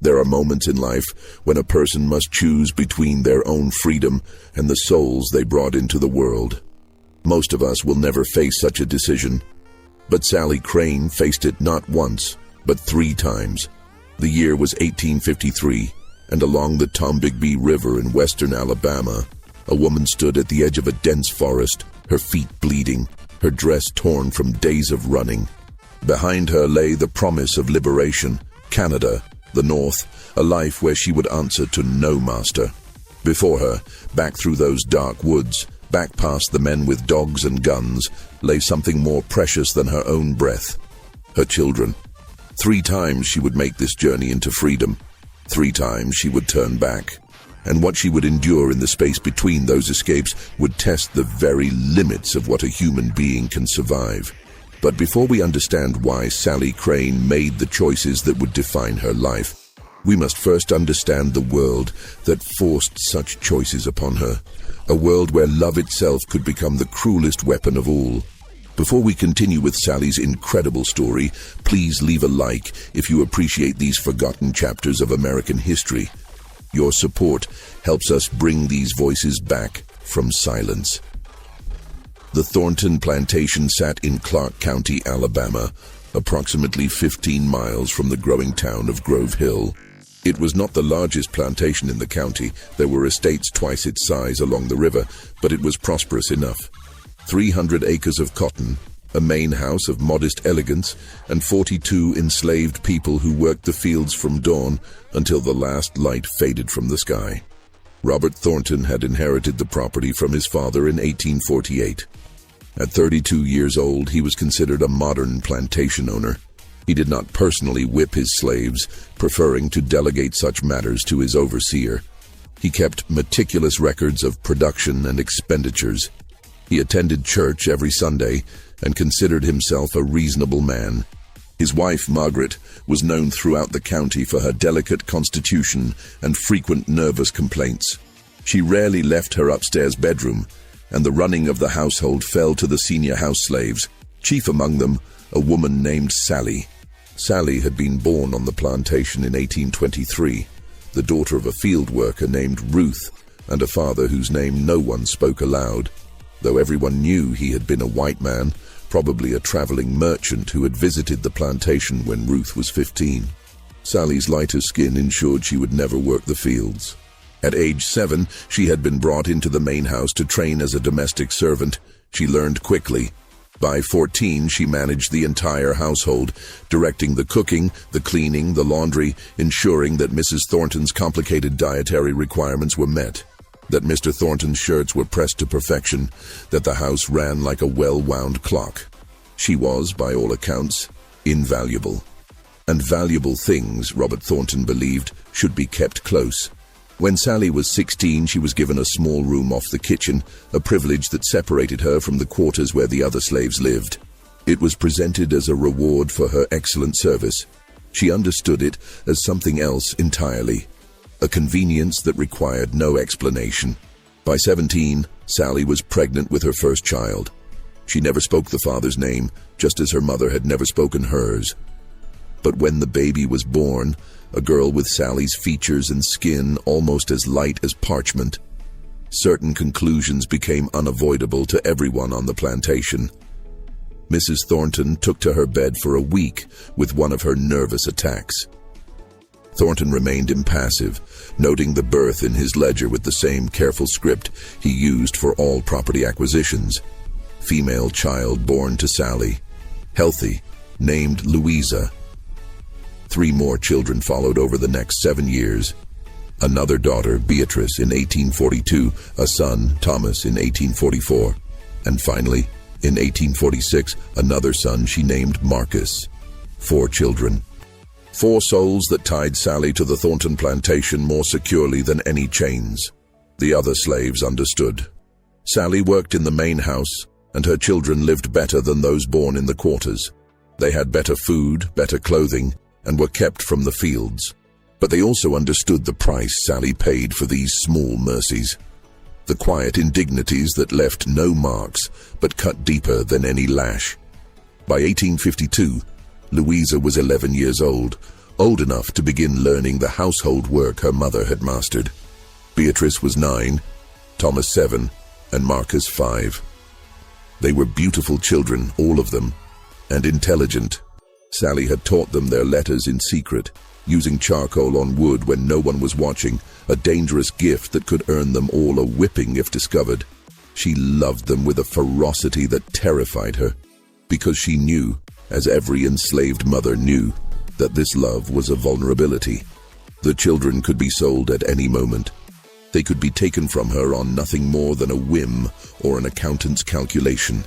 There are moments in life when a person must choose between their own freedom and the souls they brought into the world. Most of us will never face such a decision, but Sallie Crane faced it not once, but 3 times. The year was 1853, and along the Tombigbee River in western Alabama, a woman stood at the edge of a dense forest, her feet bleeding, her dress torn from days of running. Behind her lay the promise of liberation, Canada, the North, a life where she would answer to no master. Before her, back through those dark woods, back past the men with dogs and guns, lay something more precious than her own breath: her children. 3 times she would make this journey into freedom. 3 times she would turn back. And what she would endure in the space between those escapes would test the very limits of what a human being can survive. But before we understand why Sallie Crane made the choices that would define her life, we must first understand the world that forced such choices upon her, a world where love itself could become the cruelest weapon of all. Before we continue with Sallie's incredible story, please leave a like if you appreciate these forgotten chapters of American history. Your support helps us bring these voices back from silence. The Thornton Plantation sat in Clark County, Alabama, approximately 15 miles from the growing town of Grove Hill. It was not the largest plantation in the county. There were estates twice its size along the river, but it was prosperous enough. 300 acres of cotton, a main house of modest elegance, and 42 enslaved people who worked the fields from dawn until the last light faded from the sky. Robert Thornton had inherited the property from his father in 1848. At 32 years old, he was considered a modern plantation owner. He did not personally whip his slaves, preferring to delegate such matters to his overseer. He kept meticulous records of production and expenditures. He attended church every Sunday and considered himself a reasonable man. His wife, Margaret, was known throughout the county for her delicate constitution and frequent nervous complaints. She rarely left her upstairs bedroom, and the running of the household fell to the senior house slaves, chief among them a woman named Sallie. Sallie had been born on the plantation in 1823, the daughter of a field worker named Ruth and a father whose name no one spoke aloud, though everyone knew he had been a white man, probably a traveling merchant who had visited the plantation when Ruth was 15. Sallie's lighter skin ensured she would never work the fields. At age 7, she had been brought into the main house to train as a domestic servant. She learned quickly. By 14, she managed the entire household, directing the cooking, the cleaning, the laundry, ensuring that Mrs. Thornton's complicated dietary requirements were met, that Mr. Thornton's shirts were pressed to perfection, that the house ran like a well-wound clock. She was, by all accounts, invaluable. And valuable things, Robert Thornton believed, should be kept close. When Sallie was 16, she was given a small room off the kitchen, a privilege that separated her from the quarters where the other slaves lived. It was presented as a reward for her excellent service. She understood it as something else entirely, a convenience that required no explanation. By 17, Sallie was pregnant with her first child. She never spoke the father's name, just as her mother had never spoken hers. But when the baby was born, a girl with Sallie's features and skin almost as light as parchment, certain conclusions became unavoidable to everyone on the plantation. Mrs. Thornton took to her bed for a week with one of her nervous attacks. Thornton remained impassive, noting the birth in his ledger with the same careful script he used for all property acquisitions. Female child born to Sallie, healthy, named Louisa. 3 more children followed over the next 7 years. Another daughter, Beatrice, in 1842, a son, Thomas, in 1844, and finally, in 1846, another son she named Marcus. 4 children. 4 souls that tied Sallie to the Thornton plantation more securely than any chains. The other slaves understood. Sallie worked in the main house, and her children lived better than those born in the quarters. They had better food, better clothing, and were kept from the fields. But they also understood the price Sallie paid for these small mercies. The quiet indignities that left no marks, but cut deeper than any lash. By 1852, Louisa was 11 years old, old enough to begin learning the household work her mother had mastered. Beatrice was 9, Thomas 7, and Marcus 5. They were beautiful children, all of them, and intelligent. Sallie had taught them their letters in secret, using charcoal on wood when no one was watching, a dangerous gift that could earn them all a whipping if discovered. She loved them with a ferocity that terrified her, because she knew, as every enslaved mother knew, that this love was a vulnerability. The children could be sold at any moment. They could be taken from her on nothing more than a whim or an accountant's calculation.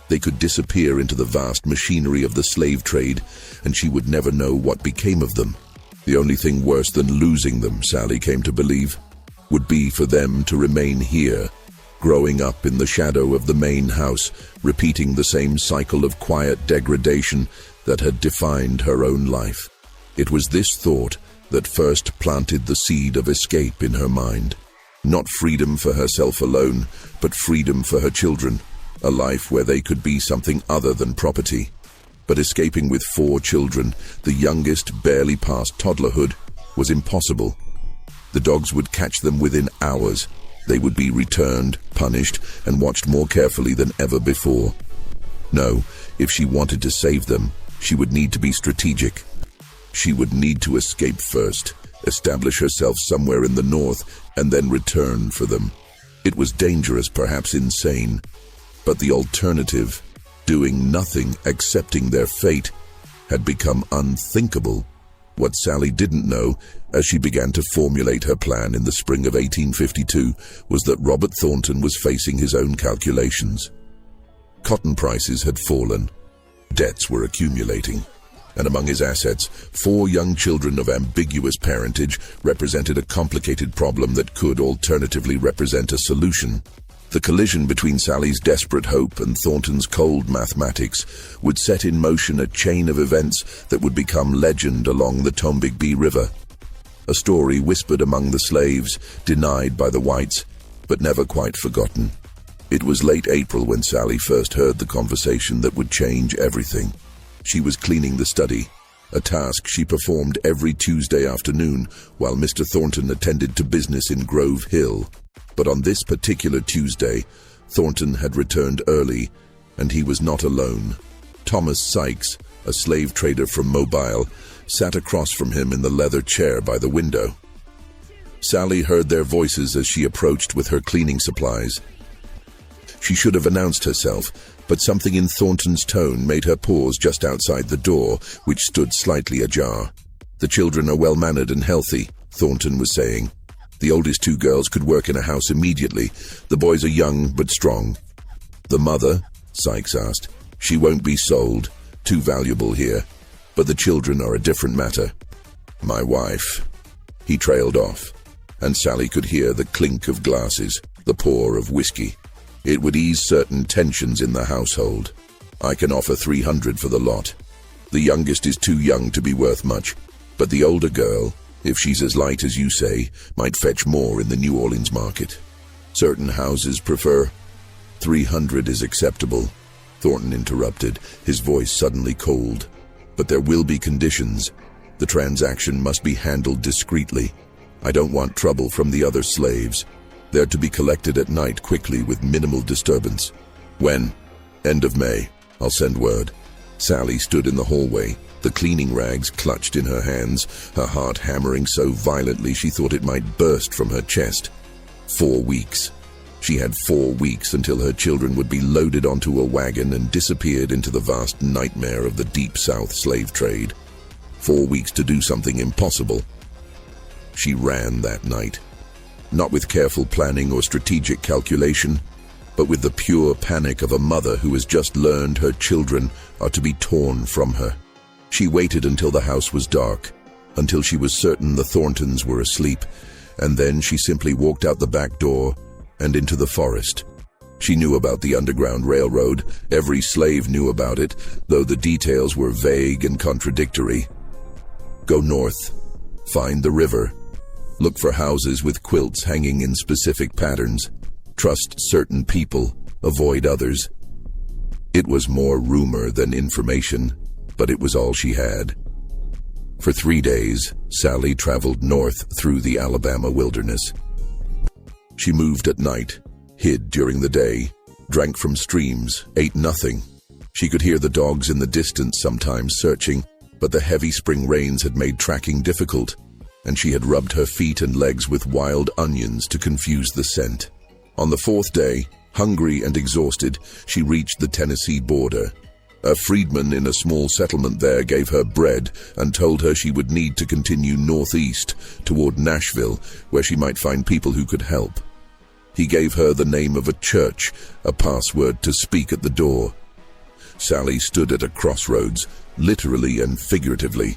They could disappear into the vast machinery of the slave trade, and she would never know what became of them. The only thing worse than losing them, Sallie came to believe, would be for them to remain here, growing up in the shadow of the main house, repeating the same cycle of quiet degradation that had defined her own life. It was this thought that first planted the seed of escape in her mind. Not freedom for herself alone, but freedom for her children, a life where they could be something other than property. But escaping with 4 children, the youngest barely past toddlerhood, was impossible. The dogs would catch them within hours. They would be returned, punished, and watched more carefully than ever before. No, if she wanted to save them, she would need to be strategic. She would need to escape first, establish herself somewhere in the north, and then return for them. It was dangerous, perhaps insane, but the alternative, doing nothing, accepting their fate, had become unthinkable. What Sallie didn't know, as she began to formulate her plan in the spring of 1852, was that Robert Thornton was facing his own calculations. Cotton prices had fallen, debts were accumulating, and among his assets, 4 young children of ambiguous parentage represented a complicated problem that could alternatively represent a solution. The collision between Sallie's desperate hope and Thornton's cold mathematics would set in motion a chain of events that would become legend along the Tombigbee River. A story whispered among the slaves, denied by the whites, but never quite forgotten. It was late April when Sallie first heard the conversation that would change everything. She was cleaning the study, a task she performed every Tuesday afternoon while Mr. Thornton attended to business in Grove Hill. But on this particular Tuesday, Thornton had returned early, and he was not alone. Thomas Sykes, a slave trader from Mobile, sat across from him in the leather chair by the window. Sallie heard their voices as she approached with her cleaning supplies. She should have announced herself, but something in Thornton's tone made her pause just outside the door, which stood slightly ajar. "The children are well-mannered and healthy," Thornton was saying. "The oldest 2 girls could work in a house immediately. The boys are young but strong." "The mother?" Sykes asked. "She won't be sold. Too valuable here. But the children are a different matter." "My wife." He trailed off, and Sallie could hear the clink of glasses, the pour of whiskey. It would ease certain tensions in the household. "I can offer $300 for the lot. The youngest is too young to be worth much, but the older girl, if she's as light as you say, might fetch more in the New Orleans market. Certain houses prefer." "$300 is acceptable," Thornton interrupted, his voice suddenly cold. "But there will be conditions. The transaction must be handled discreetly. I don't want trouble from the other slaves. They're to be collected at night quickly with minimal disturbance." "When?" "End of May. I'll send word." Sallie stood in the hallway, the cleaning rags clutched in her hands, her heart hammering so violently she thought it might burst from her chest. 4 weeks. She had 4 weeks until her children would be loaded onto a wagon and disappeared into the vast nightmare of the Deep South slave trade. 4 weeks to do something impossible. She ran that night. Not with careful planning or strategic calculation, but with the pure panic of a mother who has just learned her children are to be torn from her. She waited until the house was dark, until she was certain the Thorntons were asleep, and then she simply walked out the back door and into the forest. She knew about the Underground Railroad. Every slave knew about it, though the details were vague and contradictory. Go north, find the river. Look for houses with quilts hanging in specific patterns. Trust certain people, avoid others. It was more rumor than information, but it was all she had. For 3 days, Sallie traveled north through the Alabama wilderness. She moved at night, hid during the day, drank from streams, ate nothing. She could hear the dogs in the distance sometimes searching, but the heavy spring rains had made tracking difficult, and she had rubbed her feet and legs with wild onions to confuse the scent. On the 4th day, hungry and exhausted, she reached the Tennessee border. A freedman in a small settlement there gave her bread and told her she would need to continue northeast toward Nashville, where she might find people who could help. He gave her the name of a church, a password to speak at the door. Sallie stood at a crossroads, literally and figuratively.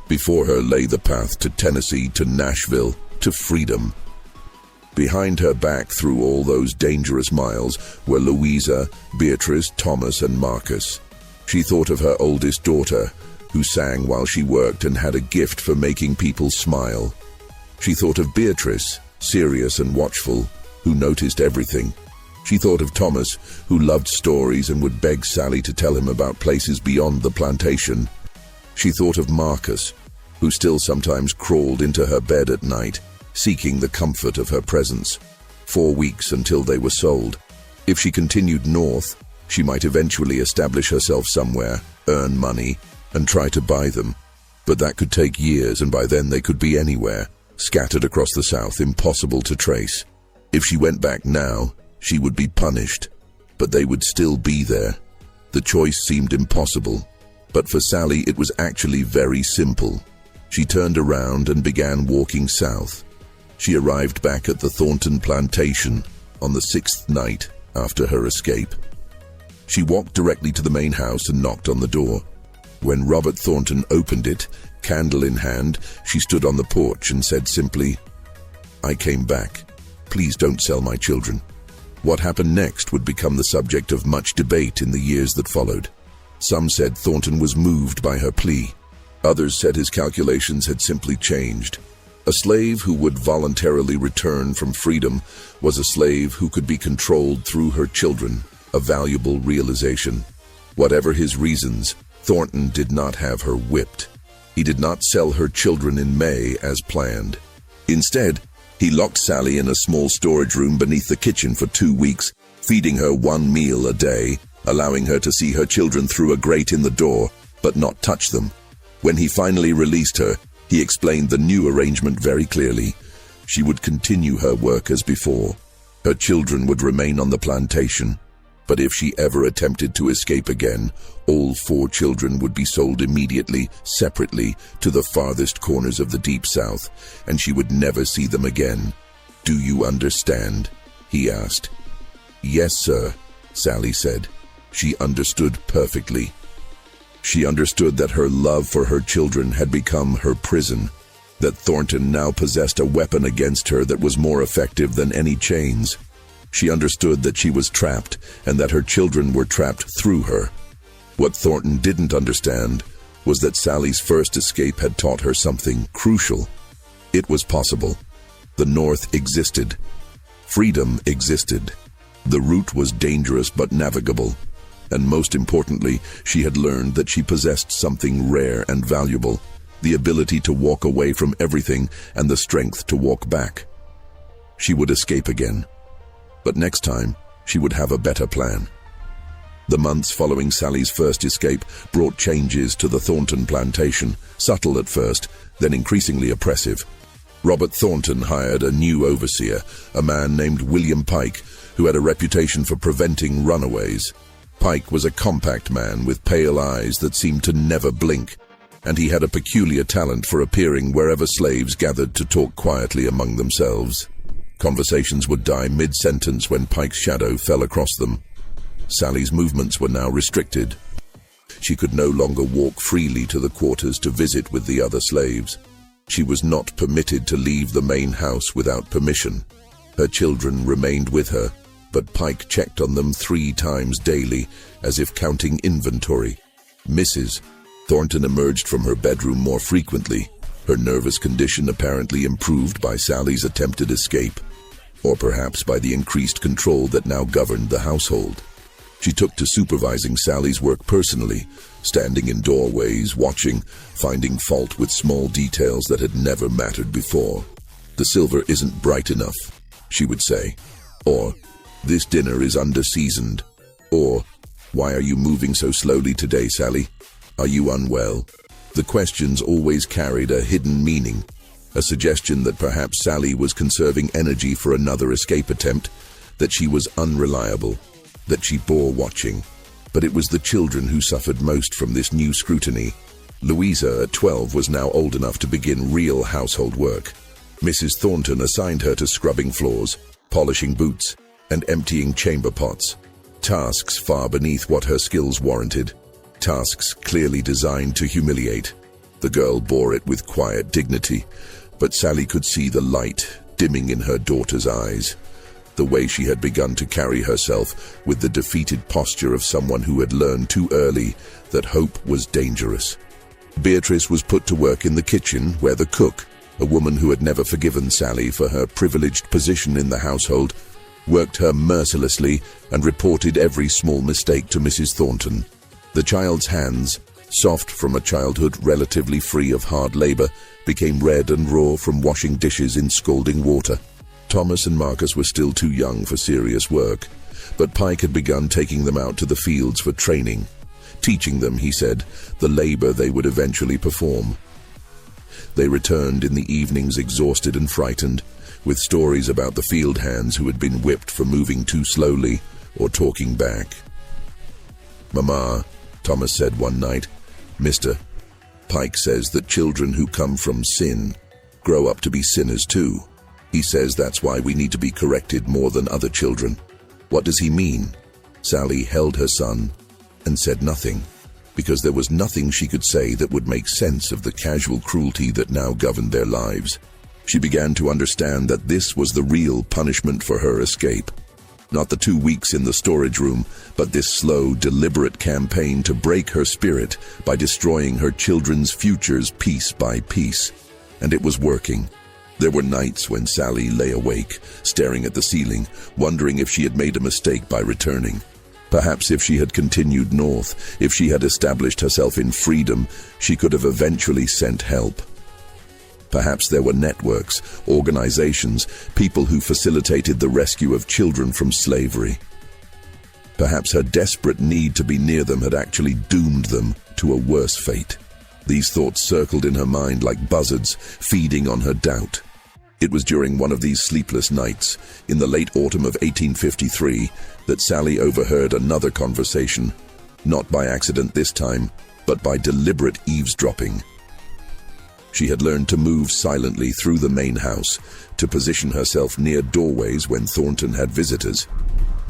Before her lay the path to Tennessee, to Nashville, to freedom. Behind her back through all those dangerous miles were Louisa, Beatrice, Thomas, and Marcus. She thought of her oldest daughter, who sang while she worked and had a gift for making people smile. She thought of Beatrice, serious and watchful, who noticed everything. She thought of Thomas, who loved stories and would beg Sallie to tell him about places beyond the plantation. She thought of Marcus, who still sometimes crawled into her bed at night, seeking the comfort of her presence. 4 weeks until they were sold. If she continued north, she might eventually establish herself somewhere, earn money, and try to buy them. But that could take years, and by then they could be anywhere, scattered across the South, impossible to trace. If she went back now, she would be punished, but they would still be there. The choice seemed impossible, but for Sallie it was actually very simple. She turned around and began walking south. She arrived back at the Thornton Plantation on the 6th night after her escape. She walked directly to the main house and knocked on the door. When Robert Thornton opened it, candle in hand, she stood on the porch and said simply, "I came back. Please don't sell my children." What happened next would become the subject of much debate in the years that followed. Some said Thornton was moved by her plea. Others said his calculations had simply changed. A slave who would voluntarily return from freedom was a slave who could be controlled through her children, a valuable realization. Whatever his reasons, Thornton did not have her whipped. He did not sell her children in May as planned. Instead, he locked Sallie in a small storage room beneath the kitchen for 2 weeks, feeding her 1 meal a day, allowing her to see her children through a grate in the door, but not touch them. When he finally released her, he explained the new arrangement very clearly. She would continue her work as before. Her children would remain on the plantation, but if she ever attempted to escape again, all 4 children would be sold immediately, separately, to the farthest corners of the Deep South, and she would never see them again. "Do you understand?" he asked. "Yes, sir," Sallie said. She understood perfectly. She understood that her love for her children had become her prison, that Thornton now possessed a weapon against her that was more effective than any chains. She understood that she was trapped and that her children were trapped through her. What Thornton didn't understand was that Sallie's first escape had taught her something crucial. It was possible. The North existed. Freedom existed. The route was dangerous but navigable. And most importantly, she had learned that she possessed something rare and valuable, the ability to walk away from everything and the strength to walk back. She would escape again. But next time, she would have a better plan. The months following Sallie's first escape brought changes to the Thornton plantation, subtle at first, then increasingly oppressive. Robert Thornton hired a new overseer, a man named William Pike, who had a reputation for preventing runaways. Pike was a compact man with pale eyes that seemed to never blink, and he had a peculiar talent for appearing wherever slaves gathered to talk quietly among themselves. Conversations would die mid-sentence when Pike's shadow fell across them. Sallie's movements were now restricted. She could no longer walk freely to the quarters to visit with the other slaves. She was not permitted to leave the main house without permission. Her children remained with her, but Pike checked on them 3 times daily, as if counting inventory. Mrs. Thornton emerged from her bedroom more frequently, her nervous condition apparently improved by Sallie's attempted escape, or perhaps by the increased control that now governed the household. She took to supervising Sallie's work personally, standing in doorways, watching, finding fault with small details that had never mattered before. "The silver isn't bright enough," she would say. Or, "This dinner is under-seasoned." Or, "Why are you moving so slowly today, Sallie? Are you unwell?" The questions always carried a hidden meaning, a suggestion that perhaps Sallie was conserving energy for another escape attempt, that she was unreliable, that she bore watching. But it was the children who suffered most from this new scrutiny. Louisa, at 12, was now old enough to begin real household work. Mrs. Thornton assigned her to scrubbing floors, polishing boots, and emptying chamber pots. Tasks far beneath what her skills warranted. Tasks clearly designed to humiliate. The girl bore it with quiet dignity, but Sallie could see the light dimming in her daughter's eyes. The way she had begun to carry herself, with the defeated posture of someone who had learned too early that hope was dangerous. Beatrice was put to work in the kitchen, where the cook, a woman who had never forgiven Sallie for her privileged position in the household, worked her mercilessly and reported every small mistake to Mrs. Thornton. The child's hands, soft from a childhood relatively free of hard labor, became red and raw from washing dishes in scalding water. Thomas and Marcus were still too young for serious work, but Pike had begun taking them out to the fields for training, teaching them, he said, the labor they would eventually perform. They returned in the evenings exhausted and frightened, with stories about the field hands who had been whipped for moving too slowly or talking back. "Mama," Thomas said one night, "Mr. Pike says that children who come from sin grow up to be sinners too. He says that's why we need to be corrected more than other children." "What does he mean?" Sallie held her son and said nothing, because there was nothing she could say that would make sense of the casual cruelty that now governed their lives. She began to understand that this was the real punishment for her escape. Not the 2 weeks in the storage room, but this slow, deliberate campaign to break her spirit by destroying her children's futures piece by piece. And it was working. There were nights when Sallie lay awake, staring at the ceiling, wondering if she had made a mistake by returning. Perhaps if she had continued north, if she had established herself in freedom, she could have eventually sent help. Perhaps there were networks, organizations, people who facilitated the rescue of children from slavery. Perhaps her desperate need to be near them had actually doomed them to a worse fate. These thoughts circled in her mind like buzzards, feeding on her doubt. It was during one of these sleepless nights, in the late autumn of 1853, that Sallie overheard another conversation, not by accident this time, but by deliberate eavesdropping. She had learned to move silently through the main house, to position herself near doorways when Thornton had visitors,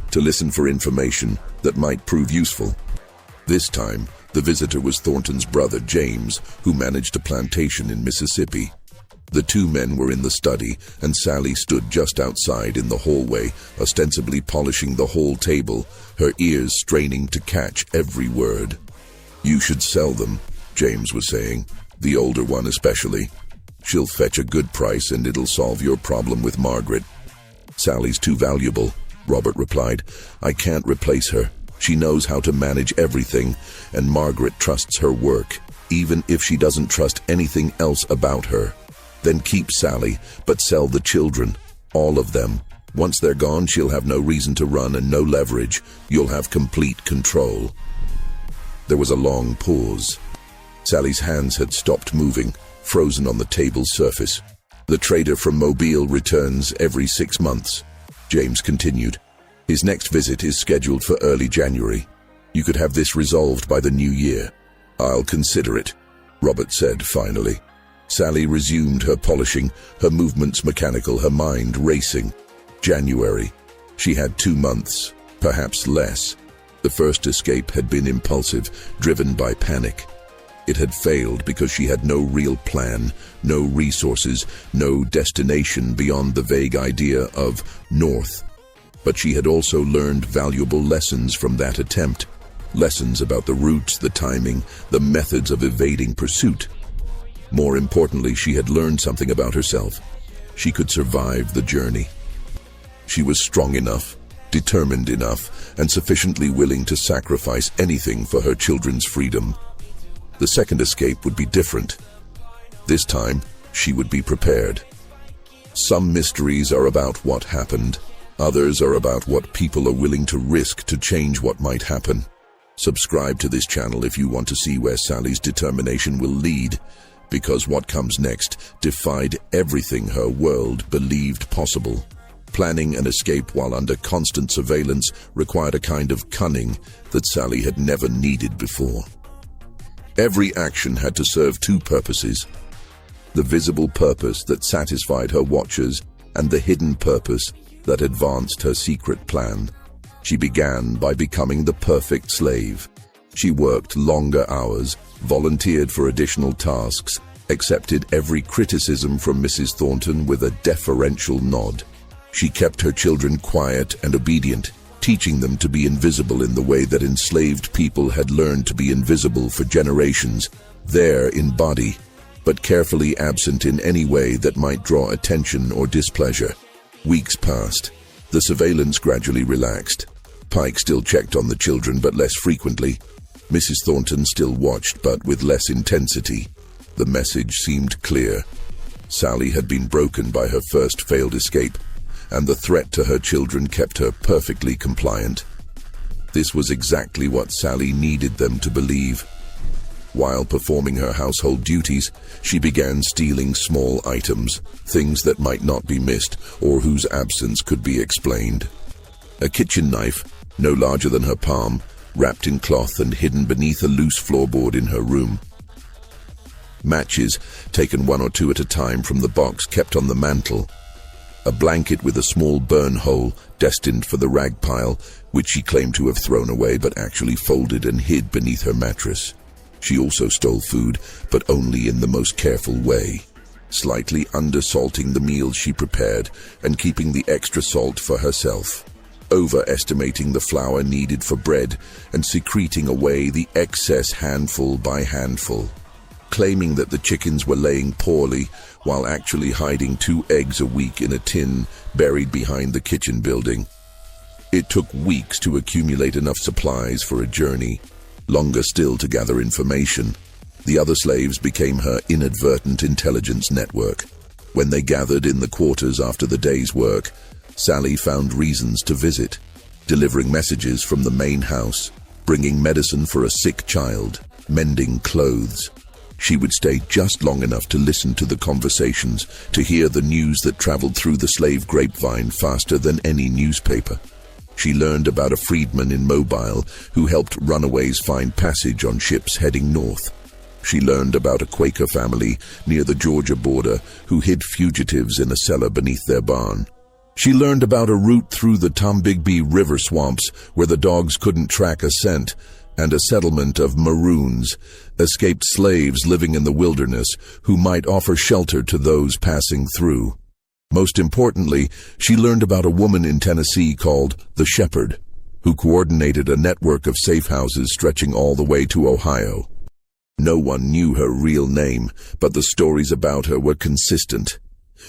to listen for information that might prove useful. This time, the visitor was Thornton's brother James, who managed a plantation in Mississippi. The two men were in the study, and Sallie stood just outside in the hallway, ostensibly polishing the hall table, her ears straining to catch every word. "You should sell them," James was saying, "the older one especially. She'll fetch a good price and it'll solve your problem with Margaret." "Sallie's too valuable," Robert replied. "I can't replace her. She knows how to manage everything, and Margaret trusts her work, even if she doesn't trust anything else about her. Then keep Sallie, but sell the children, all of them. Once they're gone, she'll have no reason to run and no leverage. You'll have complete control." There was a long pause. Sallie's hands had stopped moving, frozen on the table's surface. "The trader from Mobile returns every 6 months," James continued. "His next visit is scheduled for early January. You could have this resolved by the new year." "I'll consider it," Robert said finally. Sallie resumed her polishing, her movements mechanical, her mind racing. January. She had 2 months, perhaps less. The first escape had been impulsive, driven by panic. It had failed because she had no real plan, no resources, no destination beyond the vague idea of north. But she had also learned valuable lessons from that attempt. Lessons about the routes, the timing, the methods of evading pursuit. More importantly, she had learned something about herself. She could survive the journey. She was strong enough, determined enough, and sufficiently willing to sacrifice anything for her children's freedom. The second escape would be different. This time, she would be prepared. Some mysteries are about what happened. Others are about what people are willing to risk to change what might happen. Subscribe to this channel if you want to see where Sallie's determination will lead, because what comes next defied everything her world believed possible. Planning an escape while under constant surveillance required a kind of cunning that Sallie had never needed before. Every action had to serve two purposes: the visible purpose that satisfied her watchers and the hidden purpose that advanced her secret plan. She began by becoming the perfect slave. She worked longer hours, volunteered for additional tasks, accepted every criticism from Mrs. Thornton with a deferential nod. She kept her children quiet and obedient, teaching them to be invisible in the way that enslaved people had learned to be invisible for generations, there in body, but carefully absent in any way that might draw attention or displeasure. Weeks passed. The surveillance gradually relaxed. Pike still checked on the children, but less frequently. Mrs. Thornton still watched, but with less intensity. The message seemed clear. Sallie had been broken by her first failed escape, and the threat to her children kept her perfectly compliant. This was exactly what Sallie needed them to believe. While performing her household duties, she began stealing small items, things that might not be missed or whose absence could be explained. A kitchen knife, no larger than her palm, wrapped in cloth and hidden beneath a loose floorboard in her room. Matches, taken one or two at a time from the box kept on the mantel. A blanket with a small burn hole destined for the rag pile, which she claimed to have thrown away but actually folded and hid beneath her mattress. She also stole food, but only in the most careful way, slightly undersalting the meals she prepared and keeping the extra salt for herself, overestimating the flour needed for bread and secreting away the excess handful by handful, claiming that the chickens were laying poorly while actually hiding 2 eggs a week in a tin buried behind the kitchen building. It took weeks to accumulate enough supplies for a journey, longer still to gather information. The other slaves became her inadvertent intelligence network. When they gathered in the quarters after the day's work, Sallie found reasons to visit, delivering messages from the main house, bringing medicine for a sick child, mending clothes. She would stay just long enough to listen to the conversations, to hear the news that traveled through the slave grapevine faster than any newspaper. She learned about a freedman in Mobile who helped runaways find passage on ships heading north. She learned about a Quaker family near the Georgia border who hid fugitives in a cellar beneath their barn. She learned about a route through the Tombigbee River swamps where the dogs couldn't track a scent, and a settlement of Maroons, escaped slaves living in the wilderness who might offer shelter to those passing through. Most importantly, she learned about a woman in Tennessee called the Shepherd, who coordinated a network of safe houses stretching all the way to Ohio. No one knew her real name, but the stories about her were consistent.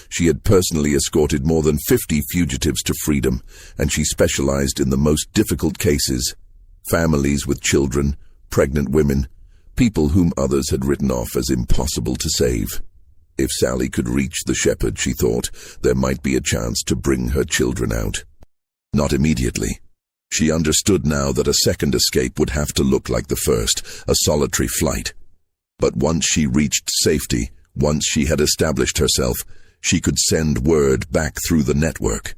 She had personally escorted more than 50 fugitives to freedom, and she specialized in the most difficult cases: families with children, pregnant women, people whom others had written off as impossible to save. If Sallie could reach the Shepherd, she thought, there might be a chance to bring her children out. Not immediately. She understood now that a second escape would have to look like the first, a solitary flight. But once she reached safety, once she had established herself, she could send word back through the network.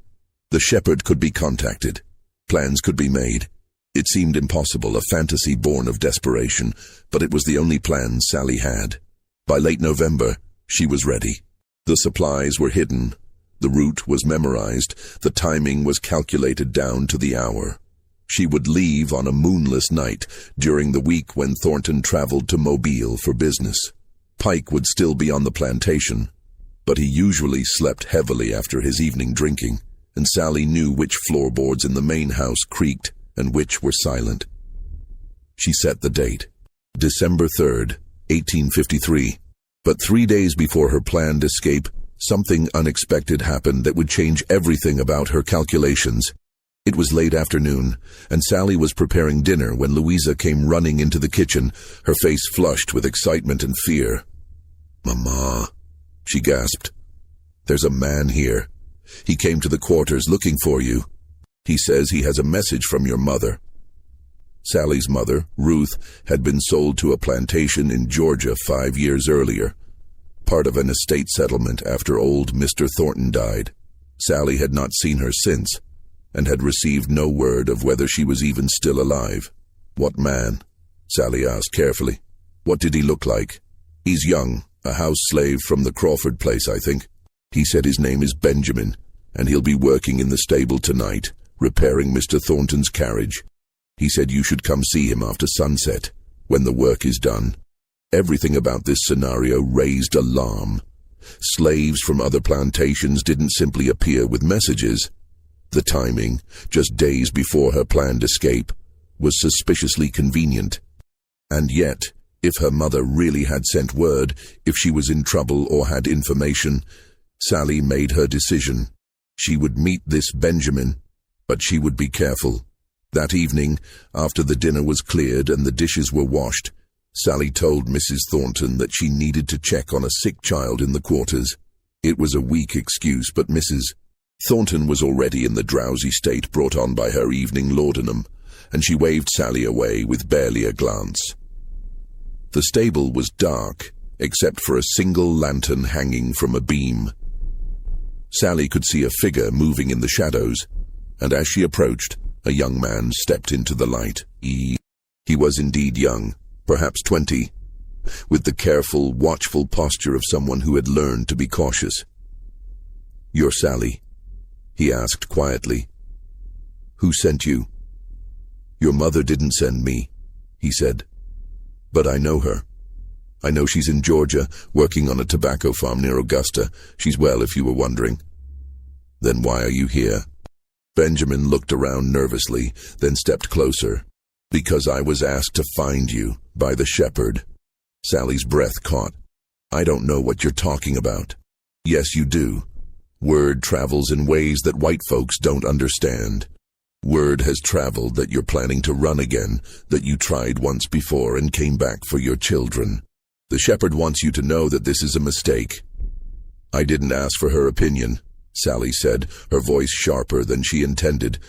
The Shepherd could be contacted. Plans could be made. It seemed impossible, a fantasy born of desperation, but it was the only plan Sallie had. By late November, she was ready. The supplies were hidden. The route was memorized. The timing was calculated down to the hour. She would leave on a moonless night during the week when Thornton traveled to Mobile for business. Pike would still be on the plantation, but he usually slept heavily after his evening drinking, and Sallie knew which floorboards in the main house creaked and which were silent. She set the date, December 3rd, 1853. But 3 days before her planned escape, something unexpected happened that would change everything about her calculations. It was late afternoon, and Sallie was preparing dinner when Louisa came running into the kitchen, her face flushed with excitement and fear. "Mama," she gasped. "There's a man here. He came to the quarters looking for you. He says he has a message from your mother." Sallie's mother, Ruth, had been sold to a plantation in Georgia 5 years earlier, part of an estate settlement after old Mr. Thornton died. Sallie had not seen her since, and had received no word of whether she was even still alive. "What man?" Sallie asked carefully. "What did he look like?" "He's young, a house slave from the Crawford place, I think. He said his name is Benjamin, and he'll be working in the stable tonight, repairing Mr. Thornton's carriage. He said you should come see him after sunset, when the work is done." Everything about this scenario raised alarm. Slaves from other plantations didn't simply appear with messages. The timing, just days before her planned escape, was suspiciously convenient. And yet, if her mother really had sent word, if she was in trouble or had information, Sallie made her decision. She would meet this Benjamin, but she would be careful. That evening, after the dinner was cleared and the dishes were washed, Sallie told Mrs. Thornton that she needed to check on a sick child in the quarters. It was a weak excuse, but Mrs. Thornton was already in the drowsy state brought on by her evening laudanum, and she waved Sallie away with barely a glance. The stable was dark, except for a single lantern hanging from a beam. Sallie could see a figure moving in the shadows, and as she approached, a young man stepped into the light. He was indeed young, perhaps 20, with the careful, watchful posture of someone who had learned to be cautious. "You're Sallie?" he asked quietly. "Who sent you?" "Your mother didn't send me," he said. "But I know her. I know she's in Georgia, working on a tobacco farm near Augusta. She's well, if you were wondering." "Then why are you here?" Benjamin looked around nervously, then stepped closer. "Because I was asked to find you, by the shepherd." Sallie's breath caught. "I don't know what you're talking about." "Yes, you do. Word travels in ways that white folks don't understand. Word has traveled that you're planning to run again, that you tried once before and came back for your children. The shepherd wants you to know that this is a mistake." "I didn't ask for her opinion," Sallie said, her voice sharper than she intended.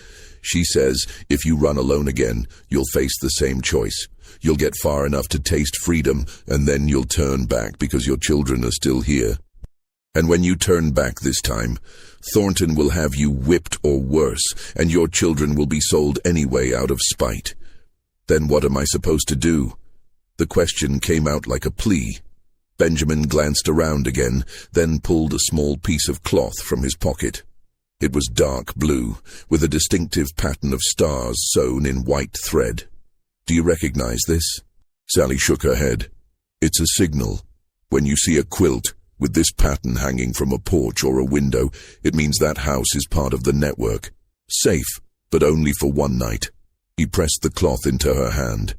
"She says, if you run alone again, you'll face the same choice. You'll get far enough to taste freedom, and then you'll turn back because your children are still here. And when you turn back this time, Thornton will have you whipped or worse, and your children will be sold anyway out of spite. Then what am I supposed to do?" The question came out like a plea. Benjamin glanced around again, then pulled a small piece of cloth from his pocket. It was dark blue, with a distinctive pattern of stars sewn in white thread. "Do you recognize this?" Sallie shook her head. "It's a signal. When you see a quilt with this pattern hanging from a porch or a window, it means that house is part of the network. Safe, but only for one night." He pressed the cloth into her hand.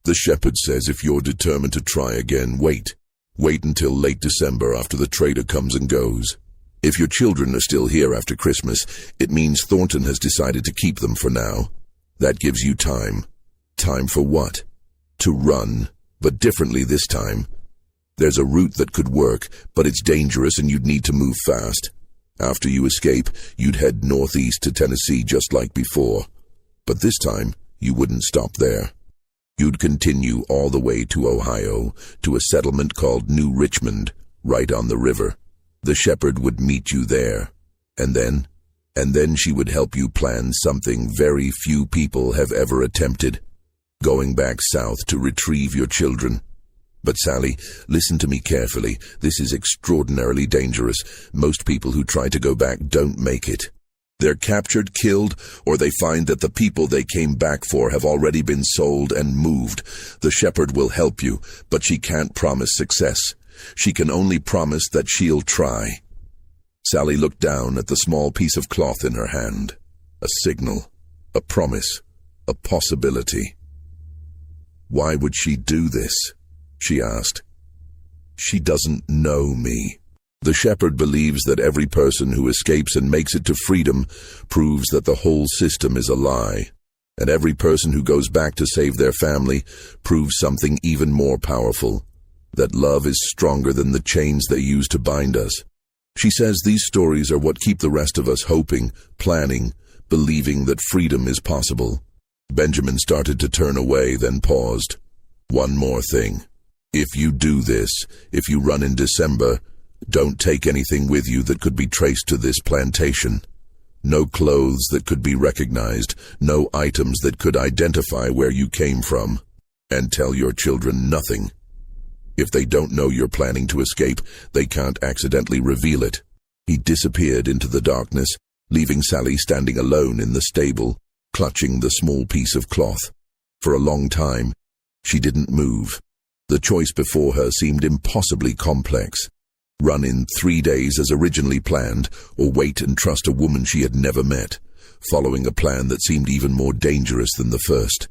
"The shepherd says if you're determined to try again, wait. Wait until late December after the trader comes and goes. If your children are still here after Christmas, it means Thornton has decided to keep them for now. That gives you time." "Time for what?" "To run, but differently this time. There's a route that could work, but it's dangerous and you'd need to move fast. After you escape, you'd head northeast to Tennessee just like before. But this time, you wouldn't stop there. You'd continue all the way to Ohio, to a settlement called New Richmond, right on the river. The shepherd would meet you there. And then she would help you plan something very few people have ever attempted. Going back south to retrieve your children. But Sallie, listen to me carefully. This is extraordinarily dangerous. Most people who try to go back don't make it. They're captured, killed, or they find that the people they came back for have already been sold and moved. The shepherd will help you, but she can't promise success. She can only promise that she'll try." Sallie looked down at the small piece of cloth in her hand. A signal, a promise, a possibility. "Why would she do this?" she asked. "She doesn't know me." The shepherd believes that every person who escapes and makes it to freedom proves that the whole system is a lie, and every person who goes back to save their family proves something even more powerful, that love is stronger than the chains they use to bind us. She says these stories are what keep the rest of us hoping, planning, believing that freedom is possible. Benjamin started to turn away, then paused. One more thing. If you do this, if you run in December, don't take anything with you that could be traced to this plantation. No clothes that could be recognized, no items that could identify where you came from. And tell your children nothing. If they don't know you're planning to escape, they can't accidentally reveal it. He disappeared into the darkness, leaving Sallie standing alone in the stable, clutching the small piece of cloth. For a long time, she didn't move. The choice before her seemed impossibly complex. Run in 3 days as originally planned, or wait and trust a woman she had never met, following a plan that seemed even more dangerous than the first.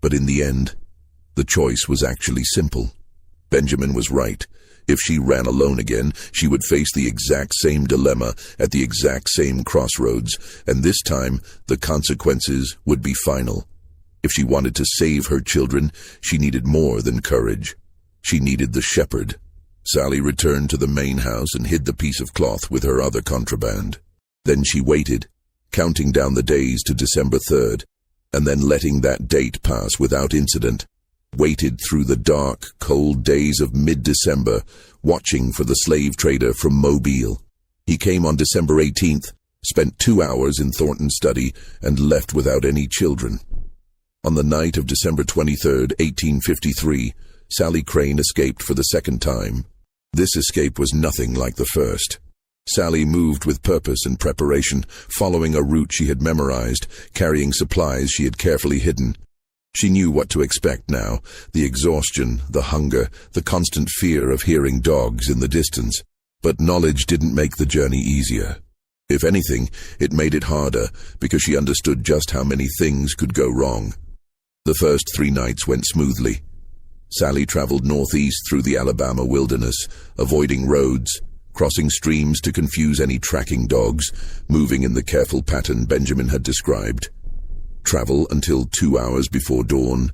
But in the end, the choice was actually simple. Benjamin was right. If she ran alone again, she would face the exact same dilemma at the exact same crossroads, and this time the consequences would be final. If she wanted to save her children, she needed more than courage. She needed the shepherd. Sallie returned to the main house and hid the piece of cloth with her other contraband. Then she waited, counting down the days to December 3rd, and then letting that date pass without incident. Waited through the dark, cold days of mid-December, watching for the slave trader from Mobile. He came on December 18th, spent 2 hours in Thornton's study, and left without any children. On the night of December 23rd, 1853, Sallie Crane escaped for the second time. This escape was nothing like the first. Sallie moved with purpose and preparation, following a route she had memorized, carrying supplies she had carefully hidden. She knew what to expect now, the exhaustion, the hunger, the constant fear of hearing dogs in the distance. But knowledge didn't make the journey easier. If anything, it made it harder, because she understood just how many things could go wrong. The first 3 nights went smoothly. Sallie traveled northeast through the Alabama wilderness, avoiding roads, crossing streams to confuse any tracking dogs, moving in the careful pattern Benjamin had described. Travel until 2 hours before dawn,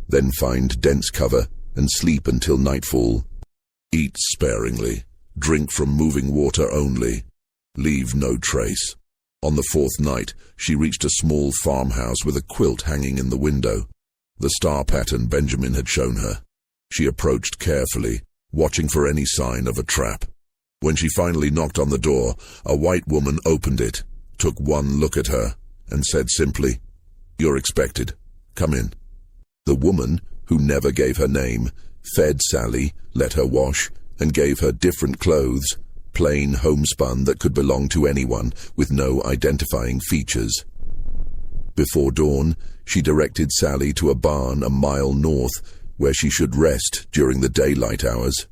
then find dense cover and sleep until nightfall. Eat sparingly, drink from moving water only, leave no trace. On the 4th night, she reached a small farmhouse with a quilt hanging in the window, the star pattern Benjamin had shown her. She approached carefully, watching for any sign of a trap. When she finally knocked on the door, a white woman opened it, took one look at her, and said simply, "You're expected. Come in." The woman, who never gave her name, fed Sallie, let her wash, and gave her different clothes, plain homespun that could belong to anyone, with no identifying features. Before dawn, she directed Sallie to a barn a mile north, where she should rest during the daylight hours.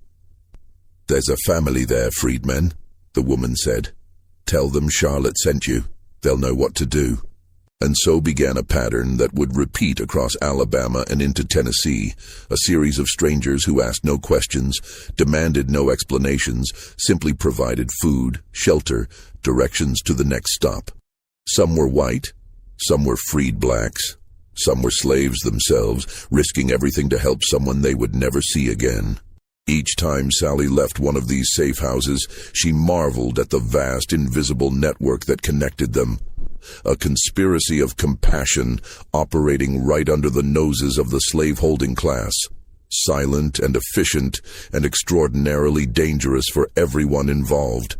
"There's a family there, freedmen," the woman said. "Tell them Charlotte sent you. They'll know what to do." And so began a pattern that would repeat across Alabama and into Tennessee, a series of strangers who asked no questions, demanded no explanations, simply provided food, shelter, directions to the next stop. Some were white, some were freed blacks, some were slaves themselves, risking everything to help someone they would never see again. Each time Sallie left one of these safe houses, she marveled at the vast invisible network that connected them. A conspiracy of compassion operating right under the noses of the slave-holding class, silent and efficient and extraordinarily dangerous for everyone involved.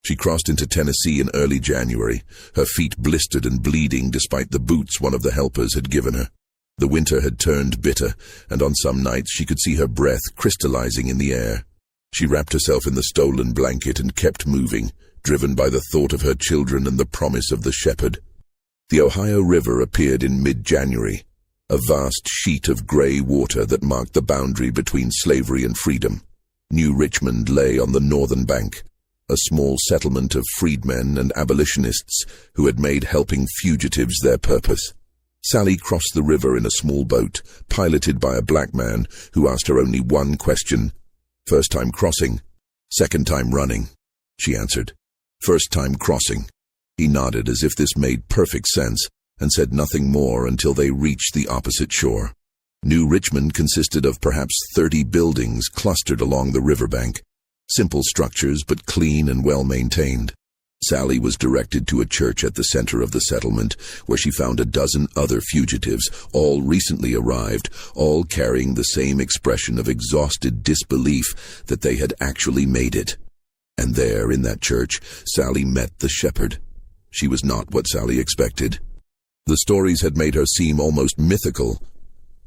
She crossed into Tennessee in early January, her feet blistered and bleeding despite the boots one of the helpers had given her. The winter had turned bitter, and on some nights she could see her breath crystallizing in the air. She wrapped herself in the stolen blanket and kept moving, driven by the thought of her children and the promise of the shepherd. The Ohio River appeared in mid-January, a vast sheet of gray water that marked the boundary between slavery and freedom. New Richmond lay on the northern bank, a small settlement of freedmen and abolitionists who had made helping fugitives their purpose. Sallie crossed the river in a small boat, piloted by a black man who asked her only one question. "First time crossing?" "Second time running," she answered. "First time crossing." He nodded as if this made perfect sense and said nothing more until they reached the opposite shore. New Richmond consisted of perhaps 30 buildings clustered along the riverbank. Simple structures, but clean and well-maintained. Sallie was directed to a church at the center of the settlement, where she found a dozen other fugitives, all recently arrived, all carrying the same expression of exhausted disbelief that they had actually made it. And there, in that church, Sallie met the shepherd. She was not what Sallie expected. The stories had made her seem almost mythical,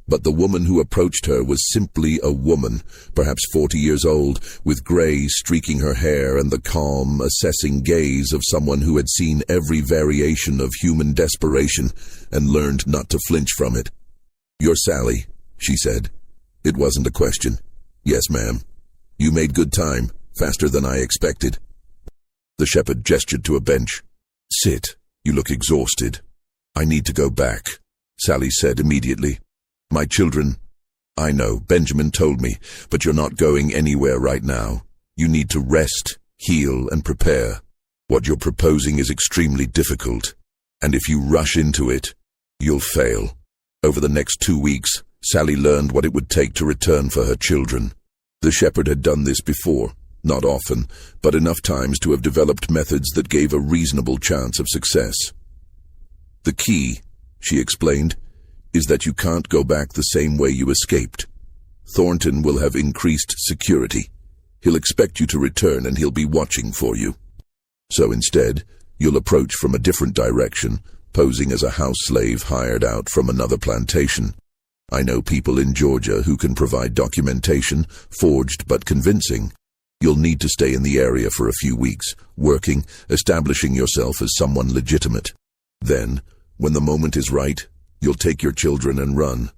but the woman who approached her was simply a woman, perhaps 40 years old, with gray streaking her hair and the calm, assessing gaze of someone who had seen every variation of human desperation and learned not to flinch from it. "You're Sallie," she said. It wasn't a question. "Yes, ma'am. You made good time, faster than I expected." The shepherd gestured to a bench. "Sit. You look exhausted." "I need to go back," Sallie said immediately. "My children—" "I know, Benjamin told me, but you're not going anywhere right now. You need to rest, heal, and prepare. What you're proposing is extremely difficult, and if you rush into it, you'll fail." Over the next 2 weeks, Sallie learned what it would take to return for her children. The shepherd had done this before, not often, but enough times to have developed methods that gave a reasonable chance of success. "The key," she explained, "is that you can't go back the same way you escaped. Thornton will have increased security. He'll expect you to return and he'll be watching for you. So instead, you'll approach from a different direction, posing as a house slave hired out from another plantation. I know people in Georgia who can provide documentation, forged but convincing. You'll need to stay in the area for a few weeks, working, establishing yourself as someone legitimate. Then, when the moment is right, you'll take your children and run.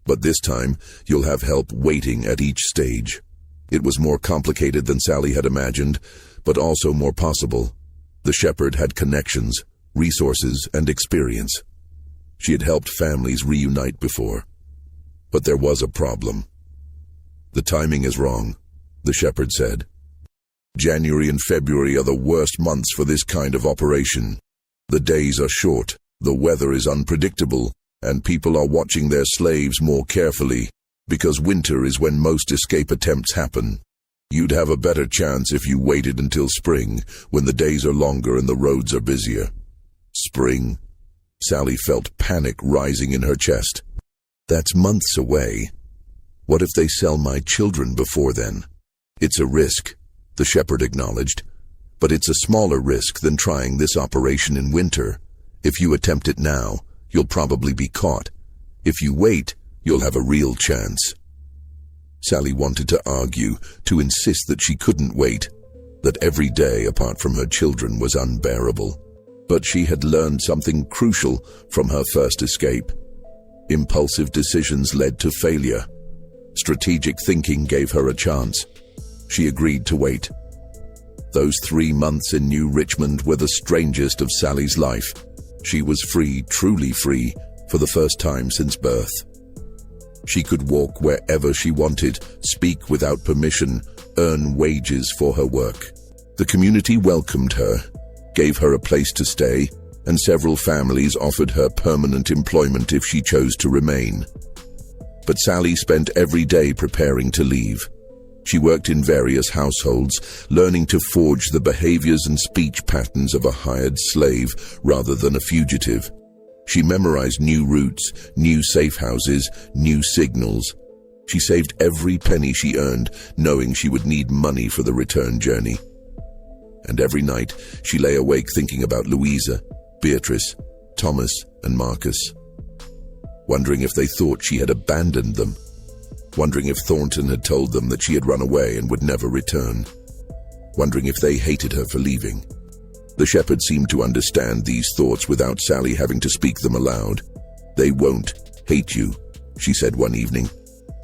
But this time, you'll have help waiting at each stage." It was more complicated than Sallie had imagined, but also more possible. The shepherd had connections, resources, and experience. She had helped families reunite before. But there was a problem. "The timing is wrong," the shepherd said. "January and February are the worst months for this kind of operation. The days are short, the weather is unpredictable, and people are watching their slaves more carefully, because winter is when most escape attempts happen. You'd have a better chance if you waited until spring, when the days are longer and the roads are busier." "Spring?" Sallie felt panic rising in her chest. "That's months away. What if they sell my children before then?" "It's a risk," the shepherd acknowledged, "but it's a smaller risk than trying this operation in winter. If you attempt it now, you'll probably be caught. If you wait, you'll have a real chance." Sallie wanted to argue, to insist that she couldn't wait, that every day apart from her children was unbearable. But she had learned something crucial from her first escape. Impulsive decisions led to failure. Strategic thinking gave her a chance. She agreed to wait. Those 3 months in New Richmond were the strangest of Sallie's life. She was free, truly free, for the first time since birth. She could walk wherever she wanted, speak without permission, earn wages for her work. The community welcomed her, gave her a place to stay, and several families offered her permanent employment if she chose to remain. But Sallie spent every day preparing to leave. She worked in various households, learning to forge the behaviors and speech patterns of a hired slave rather than a fugitive. She memorized new routes, new safe houses, new signals. She saved every penny she earned, knowing she would need money for the return journey. And every night, she lay awake thinking about Louisa, Beatrice, Thomas, and Marcus. Wondering if they thought she had abandoned them. Wondering if Thornton had told them that she had run away and would never return. Wondering if they hated her for leaving. The shepherd seemed to understand these thoughts without Sallie having to speak them aloud. "They won't hate you," she said one evening.